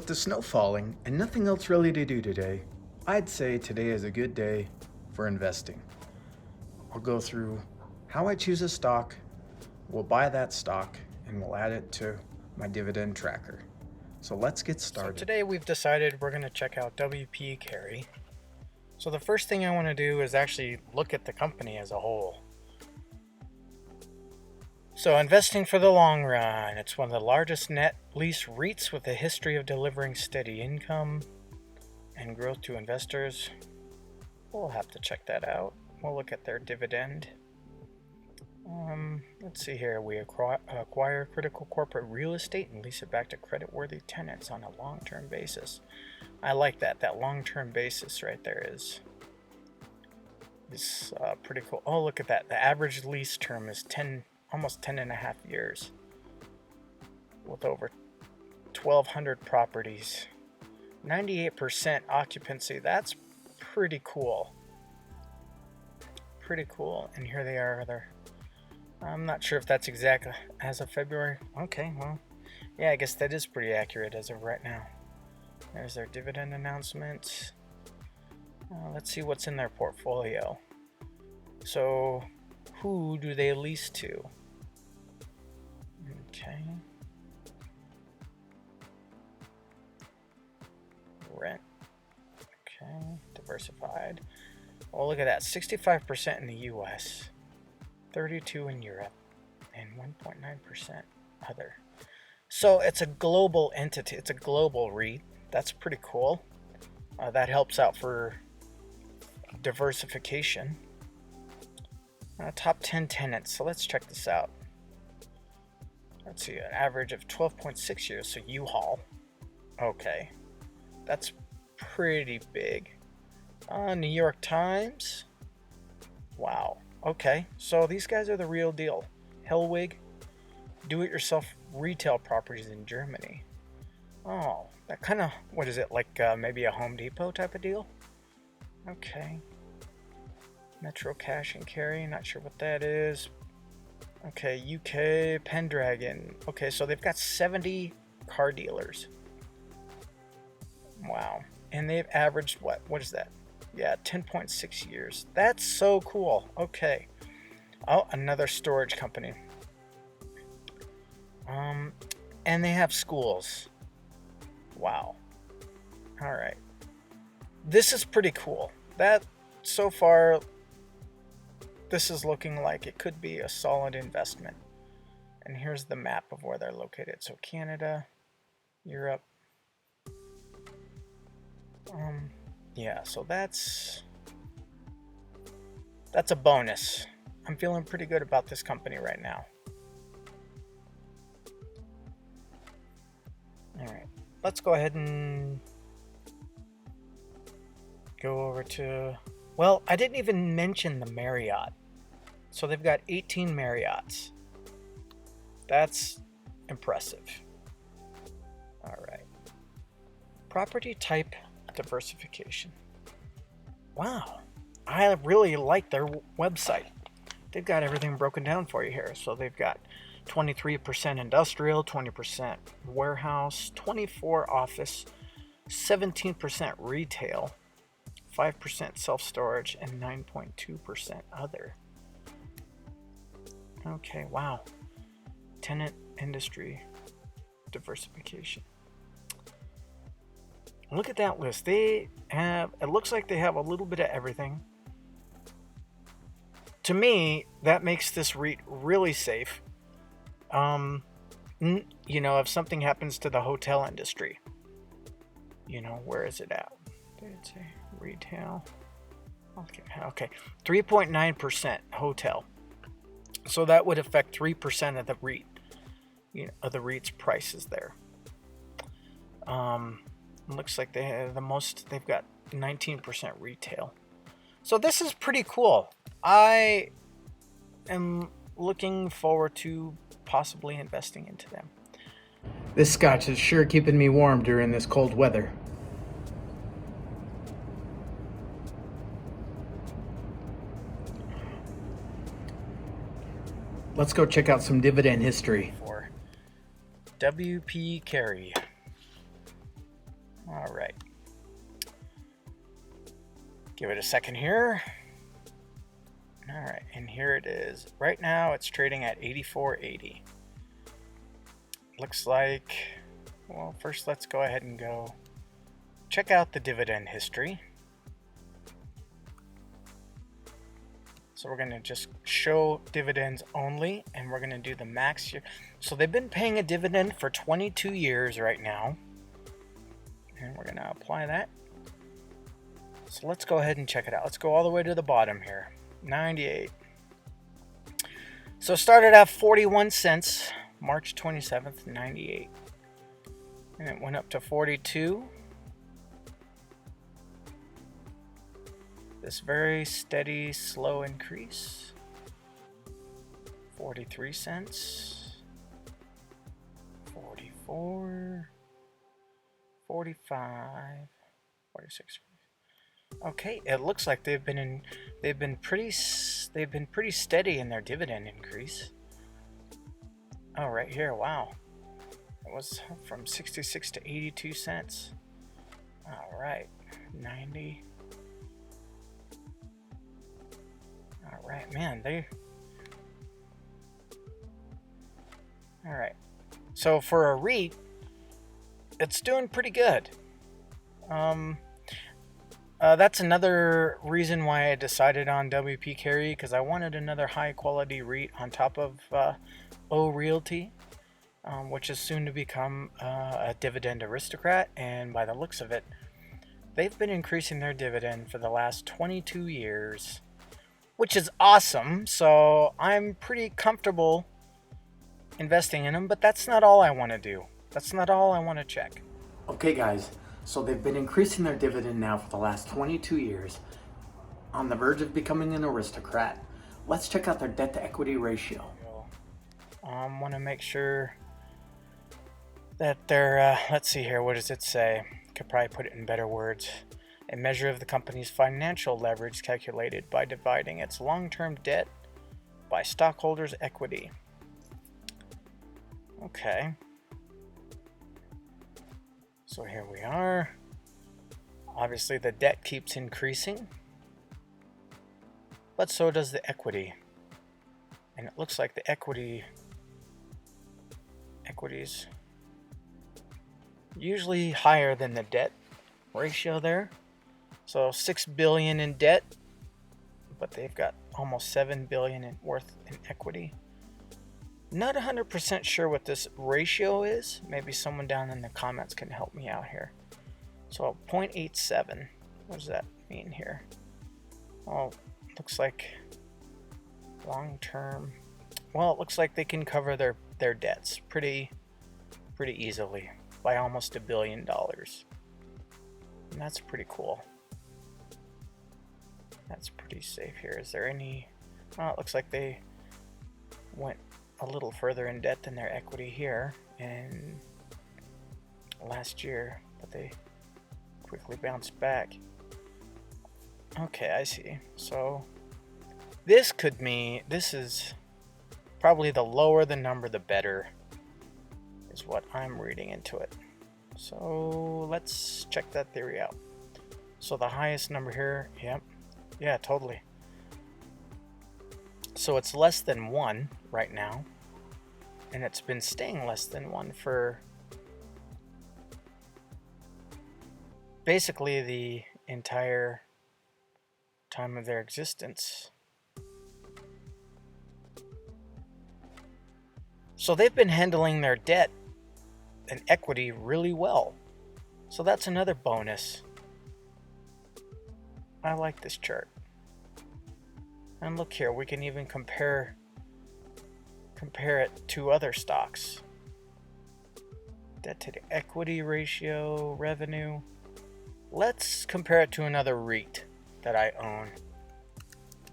with the snow falling and nothing else really to do today, I'd say today is a good day for investing. I'll go through how I choose a stock, we'll buy that stock, and we'll add it to my dividend tracker. So let's get started. So today we've decided we're going to check out WP Carey. So the first thing I want to do is actually look at the company as a whole. So investing for the long run. It's one of the largest net lease REITs with a history of delivering steady income and growth to investors. We'll have to check that out. We'll look at their dividend. Let's see here. We acquire critical corporate real estate and lease it back to creditworthy tenants on a long-term basis. I like that. That long-term basis right there is pretty cool. Oh, look at that. The average lease term is almost 10 and a half years with over 1,200 properties. 98% occupancy. That's pretty cool. Pretty cool. And here they are. I'm not sure if that's exact as of February. Okay, well, yeah, I guess that is pretty accurate as of right now. There's their dividend announcement. Let's see what's in their portfolio. So, who do they lease to? Okay. Rent. Okay, diversified. Oh, look at that. 65% in the US. 32 in Europe, and 1.9% other. So it's a global entity. It's a global REIT. That's pretty cool. That helps out for diversification. Top 10 tenants. So let's check this out. Let's see, an average of 12.6 years. So U-Haul. Okay, that's pretty big. New York Times. Wow. Okay, so these guys are the real deal. Hellwig, do-it-yourself retail properties in Germany. Oh, that kind of, what is it, like maybe a Home Depot type of deal? Okay. Metro Cash and Carey, not sure what that is. Okay, UK, Pendragon. Okay, so they've got 70 car dealers. Wow. And they've averaged what? What is that? Yeah, 10.6 years. That's so cool. Okay. Oh, another storage company. And they have schools. Wow. All right. This is pretty cool. That, so far, this is looking like it could be a solid investment. And here's the map of where they're located. So Canada, Europe. Yeah, so that's a bonus. I'm feeling pretty good about this company right now. All right, let's go ahead and go over to, well, I didn't even mention the Marriott. So they've got 18 Marriotts. That's impressive. All right. Property type diversification. Wow, I really like their website. They've got everything broken down for you here. So they've got 23% industrial, 20% warehouse, 24% office, 17% retail, 5% self-storage, and 9.2% other. Okay, wow. Tenant industry diversification. Look at that list. They have, it looks like they have a little bit of everything. To me, that makes this REIT really safe. You know, if something happens to the hotel industry, you know, where is it at? Did it say retail? Okay. 3.9% hotel. So that would affect 3% of the REIT, you know, of the REIT's prices there. Looks like they have the most, they've got 19% retail. So this is pretty cool. I am looking forward to possibly investing into them. This scotch is sure keeping me warm during this cold weather. Let's go check out some dividend history. For WP Carey. All right. Give it a second here. All right, and here it is. Right now it's trading at 84.80. Looks like, well, first let's go ahead and go check out the dividend history. So we're going to just show dividends only, and we're going to do the max year. So they've been paying a dividend for 22 years right now. And we're going to apply that. So let's go ahead and check it out. Let's go all the way to the bottom here. 98. So it started at 41 cents, March 27th, 98. And it went up to 42. This very steady, slow increase. 43 cents. 44. 45. 46. Okay, it looks like they've been pretty steady in their dividend increase. Oh, right here, wow. It was from 66 to 82 cents. All right, 90. All right, man, all right. So for a REIT, it's doing pretty good. That's another reason why I decided on WP Carey, because I wanted another high quality REIT on top of O Realty, which is soon to become a dividend aristocrat. And by the looks of it, they've been increasing their dividend for the last 22 years, which is awesome. So I'm pretty comfortable investing in them, but that's not all I want to do. That's not all I want to check. Okay, guys. So they've been increasing their dividend now for the last 22 years, on the verge of becoming an aristocrat. Let's check out their debt to equity ratio. Want to make sure that they're, let's see here, what does it say? Could probably put it in better words. A measure of the company's financial leverage calculated by dividing its long-term debt by stockholders' equity. Okay. So here we are. Obviously the debt keeps increasing, but so does the equity. And it looks like the equities usually higher than the debt ratio there. So 6 billion in debt, but they've got almost 7 billion worth in equity. Not 100% sure what this ratio is. Maybe someone down in the comments can help me out here. So 0.87. What does that mean here? Oh, looks like long term. Well, it looks like they can cover their debts pretty easily by almost $1 billion. And that's pretty cool. That's pretty safe here. Is there any... Oh, it looks like they went a little further in debt than their equity here in last year, but they quickly bounced back. Okay, I see. So this could mean, this is probably the lower the number the better, is what I'm reading into it. So let's check that theory out. So the highest number here, yep, yeah, totally. So it's less than 1 right now, and it's been staying less than 1 for basically the entire time of their existence. So they've been handling their debt and equity really well. So that's another bonus. I like this chart. And look here, we can even compare it to other stocks. Debt to the equity ratio, revenue. Let's compare it to another REIT that I own.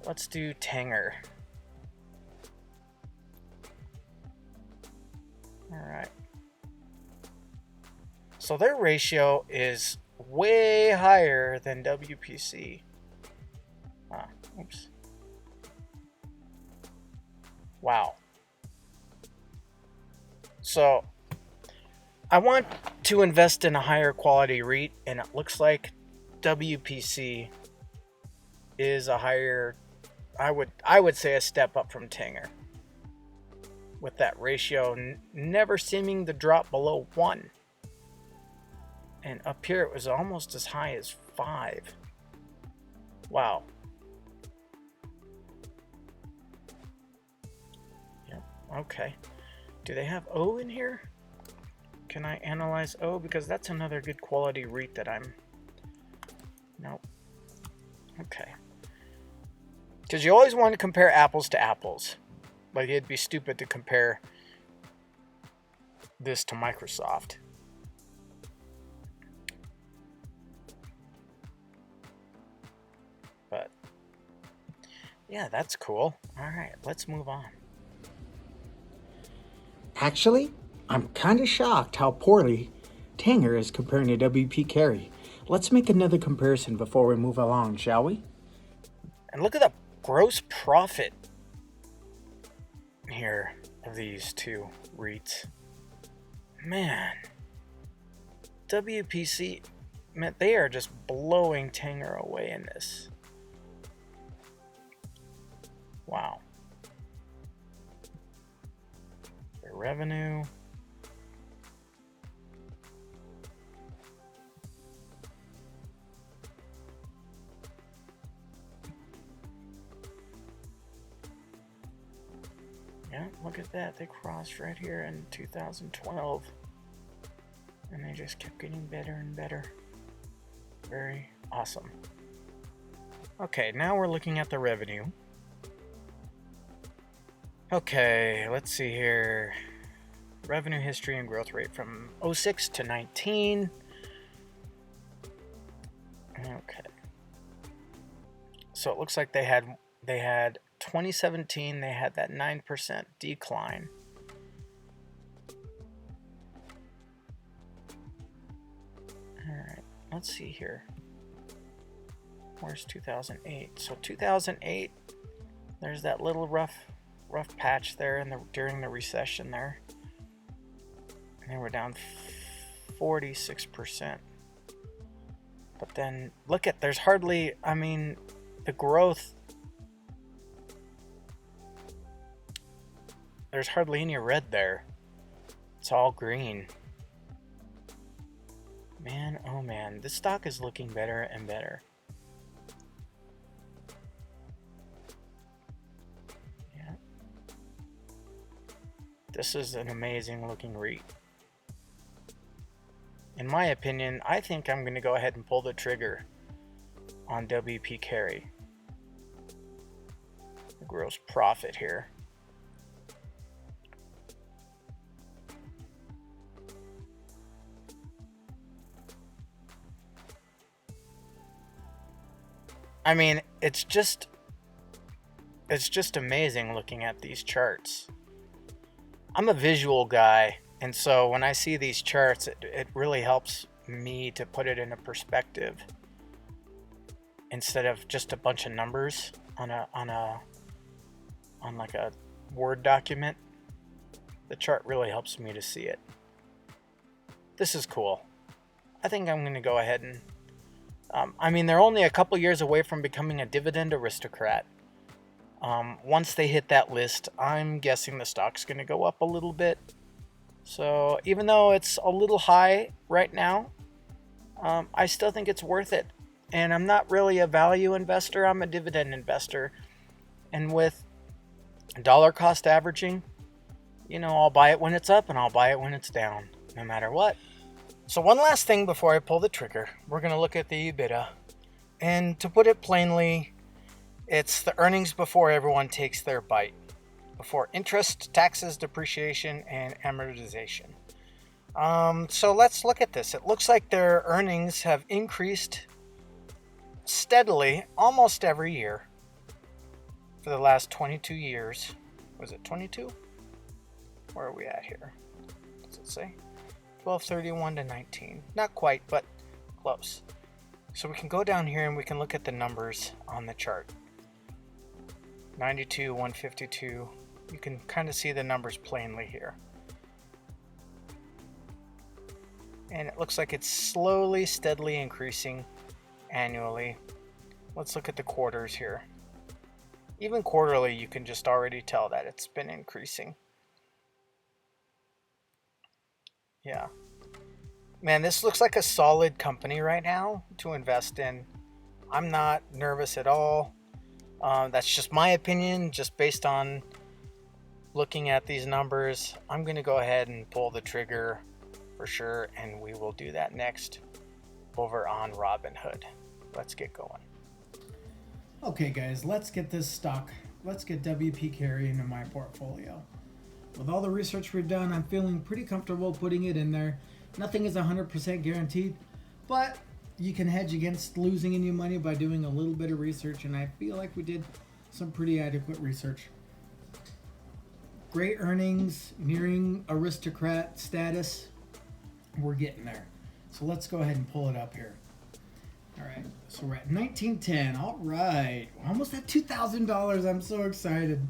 Let's do Tanger. All right. So their ratio is way higher than WPC. Oops. Wow. So I want to invest in a higher quality REIT, and it looks like WPC is a higher, I would say a step up from Tanger, with that ratio never seeming to drop below 1. And up here it was almost as high as 5. Wow. Yep, okay. Do they have O in here? Can I analyze O? Because that's another good quality REIT that I'm... Nope. Okay. Because you always want to compare apples to apples. Like, it'd be stupid to compare this to Microsoft. But, yeah, that's cool. All right, let's move on. Actually, I'm kind of shocked how poorly Tanger is comparing to WP Carey. Let's make another comparison before we move along, shall we? And look at the gross profit here of these two REITs. Man, WPC, man, they are just blowing Tanger away in this. Wow. Their revenue. Yeah, look at that. They crossed right here in 2012. And they just kept getting better and better. Very awesome. Okay, now we're looking at the revenue. Okay, let's see here. Revenue history and growth rate from 06 to 19. Okay. So it looks like they had 2017, they had that 9% decline. All right, let's see here. Where's 2008? So 2008, there's that little rough patch there during the recession there. And they were down 46%. But then look at, there's hardly, I mean, the growth, there's hardly any red there. It's all green. Man, oh man, this stock is looking better and better. Yeah. This is an amazing looking REIT. In my opinion, I think I'm going to go ahead and pull the trigger on WP Carey. The gross profit here. I mean, it's just amazing looking at these charts. I'm a visual guy, and so when I see these charts, it really helps me to put it into perspective instead of just a bunch of numbers on like a Word document. The chart really helps me to see it. This is cool. I think I'm going to go ahead and I mean, they're only a couple years away from becoming a dividend aristocrat. Once they hit that list, I'm guessing the stock's going to go up a little bit. So even though it's a little high right now, I still think it's worth it. And I'm not really a value investor. I'm a dividend investor. And with dollar cost averaging, you know, I'll buy it when it's up and I'll buy it when it's down, no matter what. So one last thing before I pull the trigger, we're going to look at the EBITDA. And to put it plainly, it's the earnings before everyone takes their bite. Before interest, taxes, depreciation, and amortization. So let's look at this. It looks like their earnings have increased steadily almost every year for the last 22 years. Was it 22? Where are we at here? Does it say? 12/31 to 19. Not quite, but close. So we can go down here and we can look at the numbers on the chart. 92, 152. You can kind of see the numbers plainly here. and it looks like it's slowly, steadily increasing annually. Let's look at the quarters here. Even quarterly, you can just already tell that it's been increasing. Yeah. Man, this looks like a solid company right now to invest in. I'm not nervous at all. That's just my opinion, just based on looking at these numbers. I'm going to go ahead and pull the trigger for sure, and we will do that next over on Robinhood. Let's get going. Okay guys, let's get this stock. Let's get WP Carey into my portfolio. With all the research we've done, I'm feeling pretty comfortable putting it in there. Nothing is 100% guaranteed, but you can hedge against losing any money by doing a little bit of research, and I feel like we did some pretty adequate research. Great earnings, nearing aristocrat status. We're getting there. So let's go ahead and pull it up here. All right, so we're at 1910. All right, almost at $2,000. I'm so excited.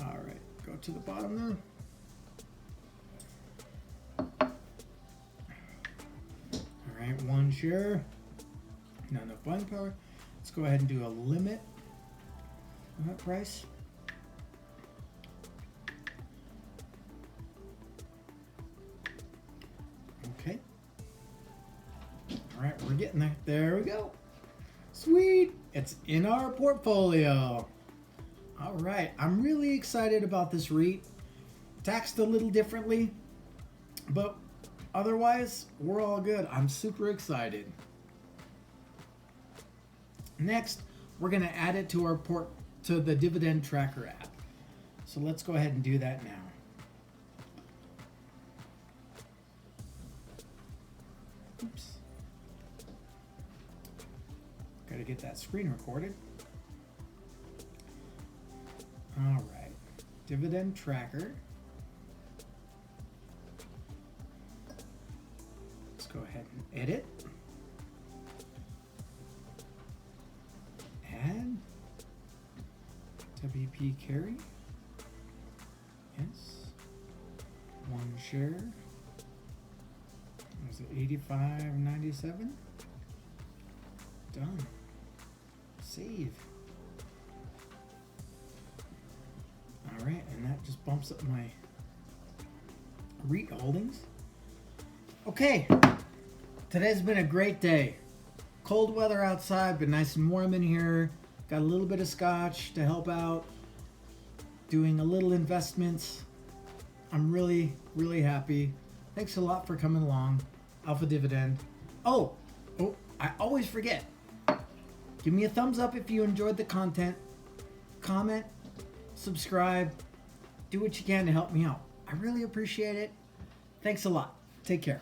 All right, go to the bottom there. All right, one share. Not enough buying power. Let's go ahead and do a limit price. Okay. All right, we're getting there. There we go. Sweet. It's in our portfolio. All right. I'm really excited about this REIT. Taxed a little differently, but otherwise, we're all good. I'm super excited. Next, we're going to add it to our to the Dividend Tracker app. So let's go ahead and do that now. Oops. Got to get that screen recorded. All right. Dividend Tracker. Let's go ahead and edit. Add. WP Carey. Yes. One share. Was it $85.97? Done. Save. All right, and that just bumps up my REIT holdings. Okay, today's been a great day. Cold weather outside, but nice and warm in here. Got a little bit of scotch to help out. Doing a little investments. I'm really, really happy. Thanks a lot for coming along. Alpha Dividend. Oh, I always forget. Give me a thumbs up if you enjoyed the content. Comment, subscribe, do what you can to help me out. I really appreciate it. Thanks a lot. Take care.